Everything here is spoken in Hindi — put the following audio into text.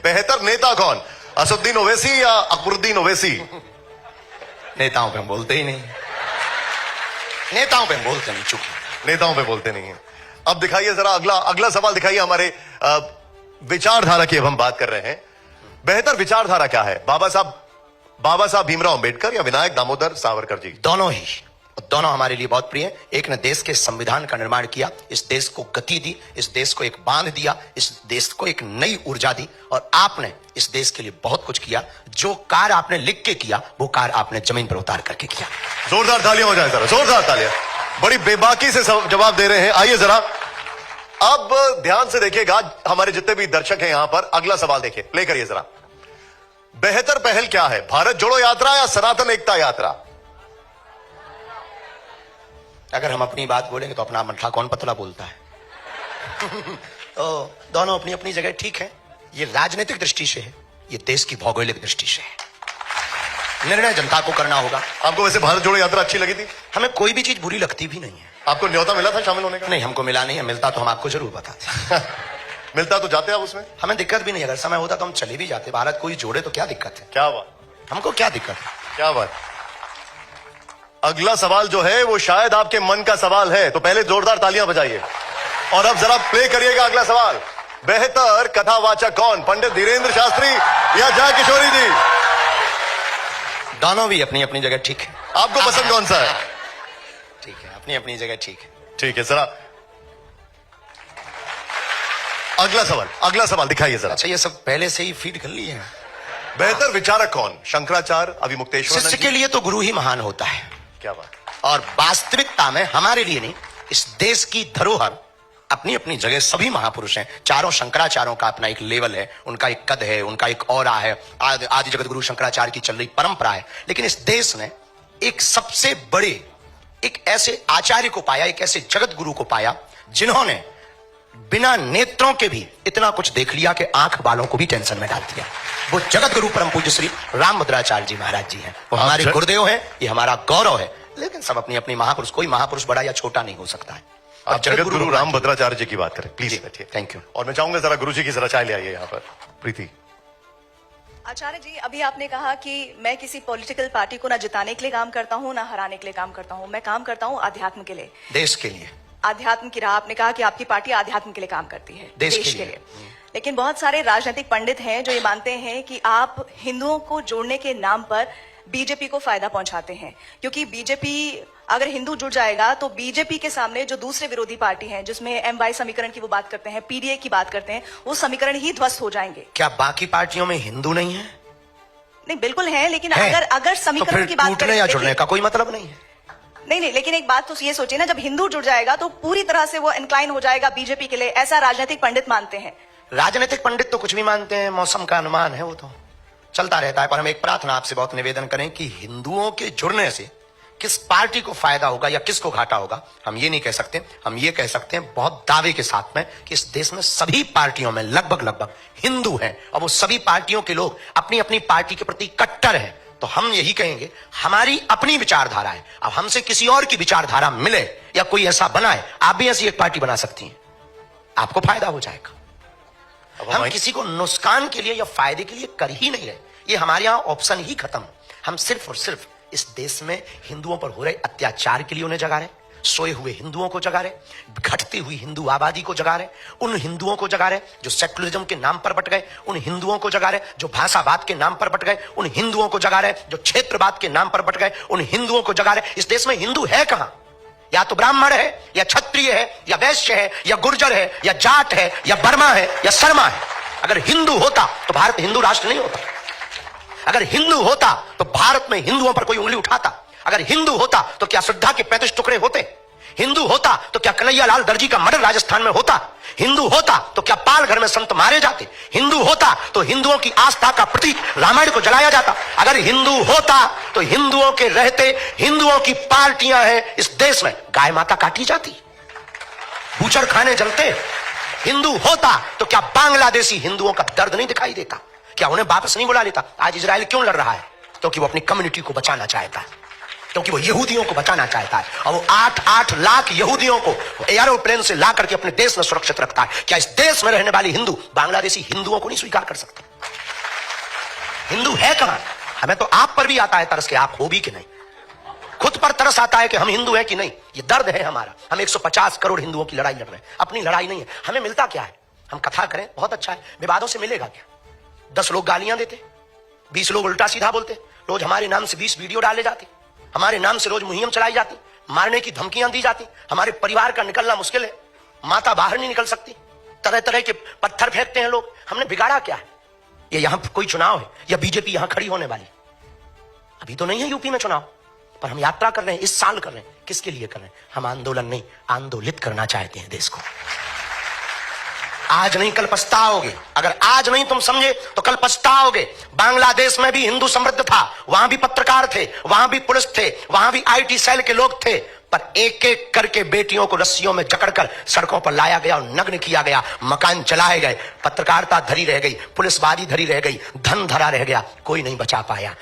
बेहतर नेता कौन, असदुद्दीन ओवैसी या अकबरुद्दीन ओवैसी? नेताओं पे हम बोलते ही नहीं, नेताओं पे हम बोलते नहीं, चूंकि नेताओं पे बोलते नहीं है। अब दिखाइए जरा अगला सवाल दिखाइए। हमारे विचारधारा की अब हम बात कर रहे हैं। बेहतर विचारधारा क्या है, बाबा साहब भीमराव अंबेडकर या विनायक दामोदर सावरकर जी? दोनों ही, दोनों हमारे लिए बहुत प्रिय हैं। एक ने देश के संविधान का निर्माण किया, इस देश को गति दी, इस देश को एक बांध दिया, इस देश को एक नई ऊर्जा दी, और आपने इस देश के लिए बहुत कुछ किया। जो कार्य आपने लिख के किया वो कार्य आपने जमीन पर उतार करके किया। जोरदार तालियां हो जाए जरा, जोरदार तालियां। बड़ी बेबाकी से जवाब दे रहे हैं। आइए जरा अब ध्यान से देखिएगा, हमारे जितने भी दर्शक हैं यहां पर, अगला सवाल देखिए, प्ले करिए जरा। बेहतर पहल क्या है, भारत जोड़ो यात्रा या सनातन एकता यात्रा? अगर हम अपनी बात बोलेंगे तो अपना मठा कौन पतला बोलता है। तो दोनों अपनी अपनी जगह ठीक है। ये राजनीतिक दृष्टि से है, ये देश की भौगोलिक दृष्टि से है। निर्णय जनता को करना होगा। आपको वैसे भारत जोड़ो यात्रा अच्छी लगी थी? हमें कोई भी चीज बुरी लगती भी नहीं है। आपको न्योता मिला था शामिल होने का? नहीं, हमको मिला नहीं है। मिलता तो हम आपको जरूर बताते। मिलता तो जाते आप उसमें? हमें दिक्कत भी नहीं, अगर समय होता तो हम चले भी जाते। भारत कोई जोड़े तो क्या दिक्कत है? क्या बात, हमको क्या दिक्कत है? क्या बात। अगला सवाल जो है वो शायद आपके मन का सवाल है, तो पहले जोरदार तालियां बजाइए। और अब जरा प्ले करिएगा अगला सवाल। बेहतर कथावाचक कौन, पंडित धीरेन्द्र शास्त्री या जया किशोरी जी? दोनों भी अपनी अपनी जगह ठीक है। आपको पसंद कौन सा है? ठीक है, अपनी अपनी जगह ठीक है। ठीक है, जरा अगला सवाल दिखाइए जरा। अच्छा, ये सब पहले से ही फीड कर लिए हैं। बेहतर विचारक कौन, शंकराचार्य, अभिमुक्तेश्वर? शिष्य के लिए तो गुरु ही महान होता है। क्या बात। और वास्तविकता में हमारे लिए नहीं, इस देश की धरोहर अपनी अपनी जगह सभी महापुरुष हैं। चारों शंकराचार्यों का अपना एक लेवल है, उनका एक कद है, उनका एक औरा है। आदि जगत गुरु शंकराचार्य की चल रही परंपरा है। लेकिन इस देश ने एक सबसे बड़े, एक ऐसे आचार्य को पाया, एक ऐसे जगत गुरु को पाया जिन्होंने बिना नेत्रों के भी इतना कुछ देख लिया कि आंख वालों को भी टेंशन में डाल दिया। वो जगत गुरु परम पूज्य श्री रामभद्राचार्य जी महाराज जी हैं। वो हमारे गुरुदेव हैं, ये हमारा गौरव है। लेकिन सब अपनी अपनी महापुरुष, कोई महापुरुष बड़ा या छोटा नहीं हो सकता है। आप जगत गुरु रामभद्राचार्य जी की बात करें प्लीज। बैठिए। Thank you. और मैं चाहूंगा जरा गुरु जी की जरा चाय ले आइए यहाँ पर। प्रीति। आचार्य जी, अभी आपने कहा कि मैं किसी पॉलिटिकल पार्टी को ना जिताने के लिए काम करता हूँ, ना हराने के लिए काम करता हूँ। मैं काम करता हूँ अध्यात्म के लिए, देश के लिए। आध्यात्म की राह, आपने कहा कि आपकी पार्टी आध्यात्म के लिए काम करती है, देश के लिए। लेकिन बहुत सारे राजनीतिक पंडित हैं जो ये मानते हैं कि आप हिंदुओं को जोड़ने के नाम पर बीजेपी को फायदा पहुंचाते हैं, क्योंकि बीजेपी, अगर हिंदू जुड़ जाएगा तो बीजेपी के सामने जो दूसरे विरोधी पार्टी हैं, जिसमें MY समीकरण की वो बात करते हैं, PDA की बात करते हैं, वो समीकरण ही ध्वस्त हो जाएंगे। क्या बाकी पार्टियों में हिंदू नहीं है? नहीं, बिल्कुल है, लेकिन अगर समीकरण तो की बात टूटने या जुड़ने का कोई मतलब नहीं है। नहीं, लेकिन एक बात तो ये सोचिए ना, जब हिंदू जुड़ जाएगा तो पूरी तरह से वो इंक्लाइन हो जाएगा बीजेपी के लिए, ऐसा राजनीतिक पंडित मानते हैं। राजनीतिक पंडित तो कुछ भी मानते हैं, मौसम का अनुमान है, वो तो चलता रहता है। पर हम एक प्रार्थना आपसे बहुत निवेदन करें कि हिंदुओं के जुड़ने से किस पार्टी को फायदा होगा या किसको घाटा होगा, हम ये नहीं कह सकते। हम ये कह सकते हैं बहुत दावे के साथ में कि इस देश में सभी पार्टियों में लगभग हिंदू हैं, और वो सभी पार्टियों के लोग अपनी अपनी पार्टी के प्रति कट्टर हैं। तो हम यही कहेंगे, हमारी अपनी विचारधारा है। अब हमसे किसी और की विचारधारा मिले या कोई ऐसा बनाए, आप भी ऐसी एक पार्टी बना सकती हैं, आपको फायदा हो जाएगा। हम किसी को नुकसान के लिए या फायदे के लिए कर ही नहीं रहे। ये हमारे यहां ऑप्शन ही खत्म। हम सिर्फ और सिर्फ इस देश में हिंदुओं पर हो रहे अत्याचार के लिए उन्हें जगा रहे, सोए हुए हिंदुओं को जगा रहे, घटती हुई हिंदू आबादी को जगा रहे, उन हिंदुओं को जगा रहे जो सेकुलरिज्म के नाम पर बट गए, उन हिंदुओं को जगा रहे जो भाषावाद के नाम पर बट गए, उन हिंदुओं को जगा रहे जो क्षेत्रवाद के नाम पर बट गए, उन हिंदुओं को जगा रहे। इस देश में हिंदू है कहां? या तो ब्राह्मण है, या क्षत्रिय है, या वैश्य है, या गुर्जर है, या जाट है, या बर्मा है, या शर्मा है। अगर हिंदू होता तो भारत हिंदू राष्ट्र नहीं होता। अगर हिंदू होता तो भारत में हिंदुओं पर कोई उंगली उठाता। अगर हिंदू होता तो क्या श्रद्धा के 35 टुकड़े होते? हिंदू होता तो क्या कन्हैया लाल दर्जी का मर्डर राजस्थान में होता? हिंदू होता तो क्या पाल घर में संत मारे जाते? हिंदू होता तो हिंदुओं की आस्था का प्रतीक रामायण को जलाया जाता। अगर हिंदू होता तो हिंदुओं के रहते हिंदुओं की पार्टियां हैं इस देश में, गाय माता काटी जाती, बूचड़ खाने जलते। हिंदू होता तो क्या बांग्लादेशी हिंदुओं का दर्द नहीं दिखाई देता? क्या उन्हें वापस नहीं बुला लेता? आज इजराइल क्यों लड़ रहा है? क्योंकि वो अपनी कम्युनिटी को बचाना चाहता है, क्योंकि वो यहूदियों को बचाना चाहता है। और वो 8-8 लाख यहूदियों को एयरोप्लेन से ला करके अपने देश में सुरक्षित रखता है। क्या इस देश में रहने वाली हिंदू बांग्लादेशी हिंदुओं को नहीं स्वीकार कर सकता? हिंदू है कहां? हमें तो आप पर भी आता है तरस के आप हो भी कि नहीं। खुद पर तरस आता है कि हम हिंदू हैं कि नहीं। ये दर्द है हमारा। हम 150 करोड़ हिंदुओं की लड़ाई लड़ रहे हैं, अपनी लड़ाई नहीं है। हमें मिलता क्या है? हम कथा करें, बहुत अच्छा है। विवादों से मिलेगा क्या? 10 लोग गालियां देते, 20 लोग उल्टा सीधा बोलते, रोज हमारे नाम से 20 वीडियो डाले जाते, हमारे नाम से रोज मुहिम चलाई जाती, मारने की धमकियां दी जाती, हमारे परिवार का निकलना मुश्किल है, माता बाहर नहीं निकल सकती, तरह तरह के पत्थर फेंकते हैं लोग। हमने बिगाड़ा क्या है? ये यहां कोई चुनाव है या बीजेपी यहां खड़ी होने वाली? अभी तो नहीं है यूपी में चुनाव, पर हम यात्रा कर रहे हैं, इस साल कर रहे हैं। किसके लिए कर रहे हैं? हम आंदोलन नहीं, आंदोलित करना चाहते हैं देश को। आज नहीं कल पछताओगे। अगर आज नहीं तुम समझे तो कल पछताओगे। बांग्लादेश में भी हिंदू समृद्ध था, वहां भी पत्रकार थे, वहां भी पुलिस थे, वहां भी आईटी सेल के लोग थे, पर एक एक करके बेटियों को रस्सियों में जकड़कर सड़कों पर लाया गया और नग्न किया गया, मकान जलाए गए, पत्रकारिता धरी रह गई, पुलिसवादी धरी रह गई, धन धरा रह गया, कोई नहीं बचा पाया।